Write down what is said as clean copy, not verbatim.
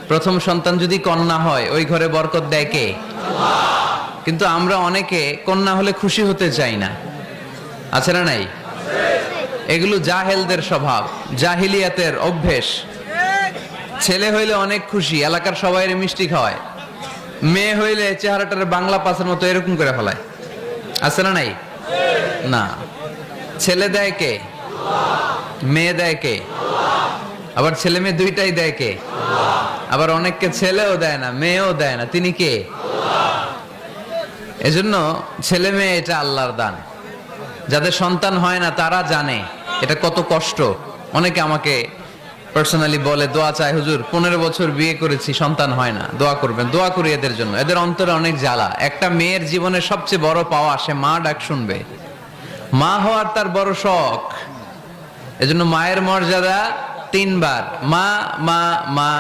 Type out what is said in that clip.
প্রথম সন্তান যদি কন্যা হয় ওই ঘরে বরকত দেয় কে? কিন্তু আমরা অনেকে কন্যা হলে খুশি হতে চাই না, আছে না নাই? এগুলো জাহেলদের স্বভাব, জাহিলিয়াতের অভ্যেস। ছেলে হইলে অনেক খুশি, এলাকার সবাই মিষ্টি খাওয়ায়। মেয়ে হইলে চেহারাটার বাংলা পাসের মতো এরকম করে ফেলায়, আছে না নাই? না, ছেলে দেয় কে? মেয়ে দেয় কে? আবার ছেলে মেয়ে দুইটাই দেয় কে? আবার অনেককে ছেলেও দেয় না, মেয়েও দেয় না, তিনি কে? এজন্য ছেলে মেয়ে এটা আল্লাহর দান। যাদের সন্তান হয় না তারা জানে এটা কত কষ্ট। অনেকে আমাকে পার্সোনালি বলে, দোয়া চাই হুজুর, 15 বছর বিয়ে করেছি, সন্তান হয় না, দোয়া করবেন। দোয়া করি এদের জন্য, এদের অন্তরে অনেক জ্বালা। একটা মেয়ের জীবনের সবচেয়ে বড় পাওয়া, সে মা ডাক শুনবে। মা হওয়ার তার বড় শখ। এজন্য মায়ের মর্যাদা 3 বার, মা মা মা।